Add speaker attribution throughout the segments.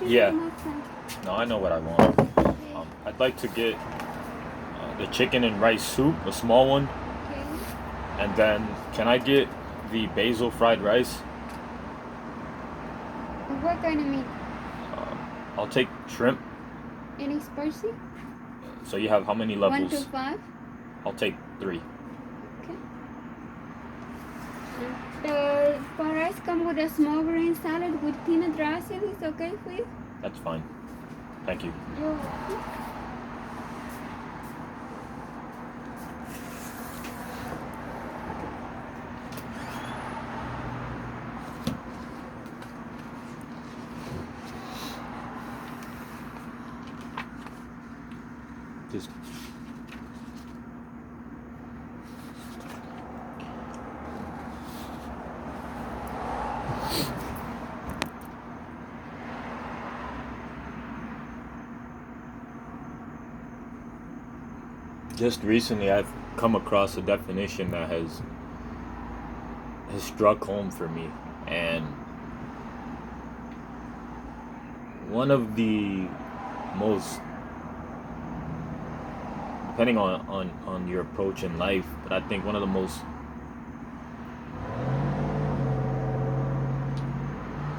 Speaker 1: Yeah. No, I know what I want. I'd like to get the chicken and rice soup, a small one, and then can I get the basil fried rice?
Speaker 2: What kind of meat?
Speaker 1: I'll take shrimp.
Speaker 2: Any spicy?
Speaker 1: So you have how many levels?
Speaker 2: 1 to 5.
Speaker 1: I'll take 3.
Speaker 2: Okay. The rice come with a small green salad with peanut dressing. Is okay for you?
Speaker 1: That's fine. Thank you.
Speaker 2: You're welcome.
Speaker 1: Just recently I've come across a definition that has struck home for me, and one of the most, depending on your approach in life, but I think one of the most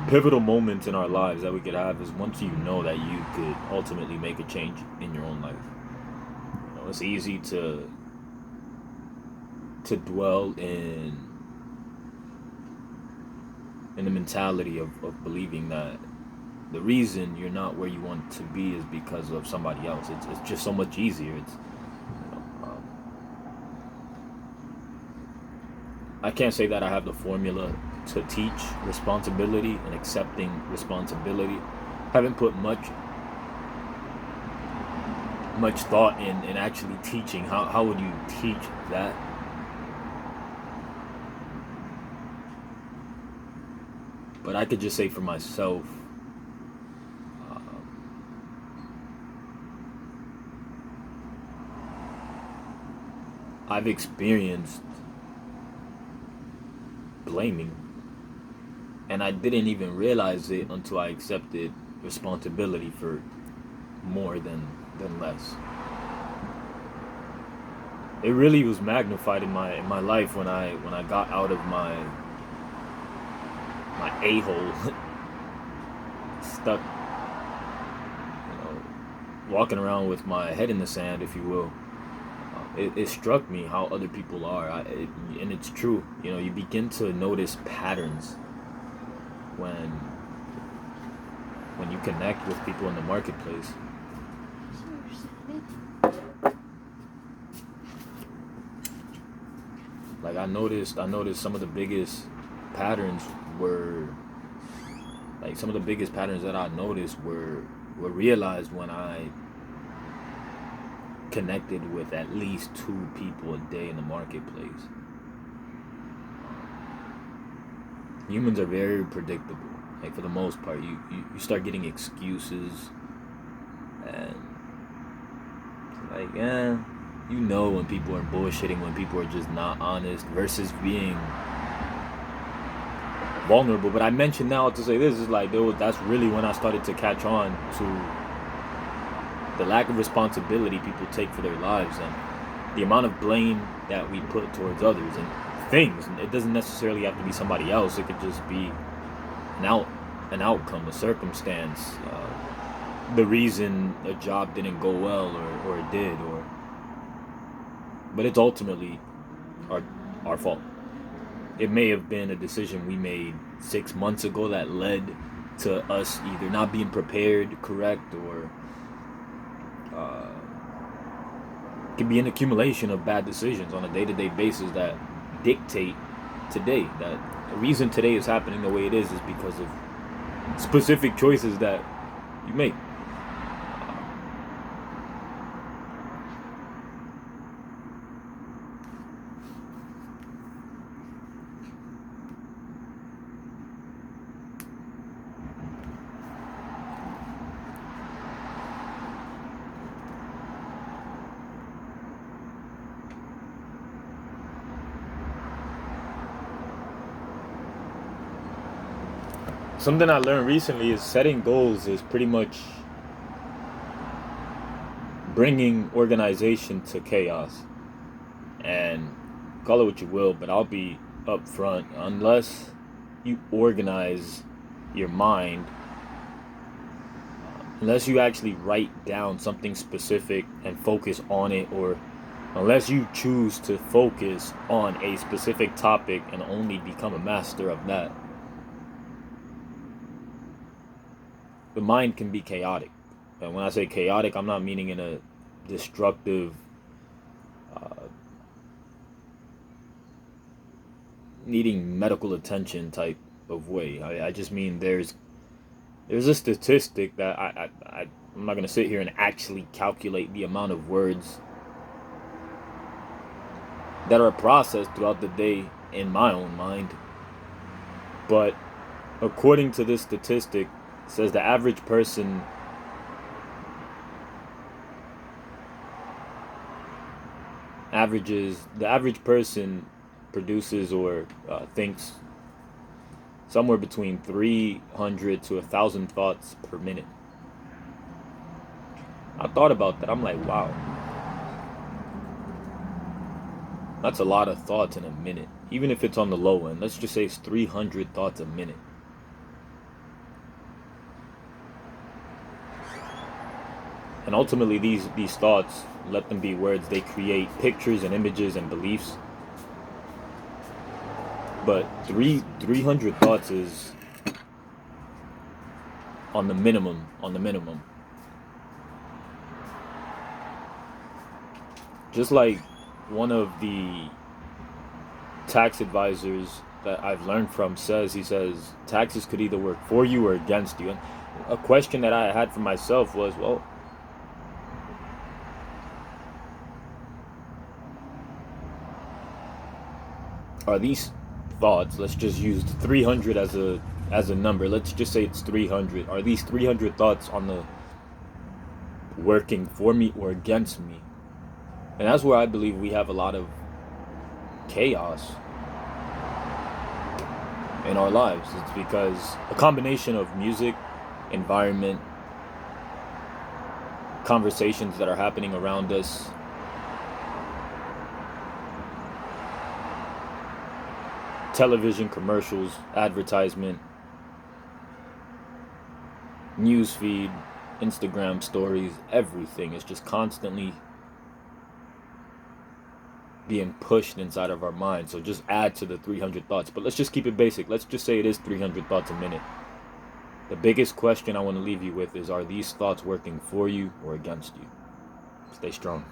Speaker 1: pivotal moments in our lives that we could have is once you know that you could ultimately make a change in your own life. You know, it's easy to dwell in the mentality of believing that the reason you're not where you want to be is because of somebody else. It's just so much easier. I can't say that I have the formula to teach responsibility and accepting responsibility. Haven't put much thought in actually teaching. How would you teach that? But I could just say for myself, I've experienced blaming, and I didn't even realize it until I accepted responsibility for more than less. It really was magnified in my life when I got out of my a-hole stuck, walking around with my head in the sand, if you will. It struck me how other people are, and it's true. You begin to notice patterns when you connect with people in the marketplace. Like I noticed some of the biggest patterns were that I noticed were realized when I connected with at least 2 people a day in the marketplace. Humans are very predictable. Like for the most part, you start getting excuses, and like when people are bullshitting, when people are just not honest, versus being vulnerable. But I mentioned now to say this is like that's really when I started to catch on to the lack of responsibility people take for their lives, and the amount of blame that we put towards others and things. It doesn't necessarily have to be somebody else. It could just be an outcome, a circumstance, the reason a job didn't go well or it did, but it's ultimately our fault. It may have been a decision we made 6 months ago that led to us either not being prepared, correct, or it can be an accumulation of bad decisions on a day-to-day basis that dictate today. That the reason today is happening the way it is because of specific choices that you make. something I learned recently is setting goals is pretty much bringing organization to chaos. And call it what you will, but I'll be upfront. Unless you organize your mind, unless you actually write down something specific and focus on it, or unless you choose to focus on a specific topic and only become a master of that, the mind can be chaotic. And when I say chaotic, I'm not meaning in a destructive, uh, needing medical attention type of way. I just mean there's a statistic that I'm not gonna sit here and actually calculate the amount of words that are processed throughout the day in my own mind. But according to this statistic, it says the average person produces or thinks somewhere between 300 to 1,000 thoughts per minute. I thought about that. I'm like, wow, that's a lot of thoughts in a minute. Even if it's on the low end, let's just say it's 300 thoughts a minute. And ultimately, these thoughts, let them be words, they create pictures and images and beliefs. But 300 thoughts is on the minimum. Just like one of the tax advisors that I've learned from says, he says taxes could either work for you or against you. And a question that I had for myself was, well, are these thoughts, let's just use 300 as a number, let's just say it's 300, are these 300 thoughts on the working for me or against me? And that's where I believe we have a lot of chaos in our lives. It's because a combination of music, environment, conversations that are happening around us, television commercials, advertisement, news feed, Instagram stories, everything is just constantly being pushed inside of our mind. So just add to the 300 thoughts. But let's just keep it basic. Let's just say it is 300 thoughts a minute. The biggest question I want to leave you with is, are these thoughts working for you or against you? Stay strong.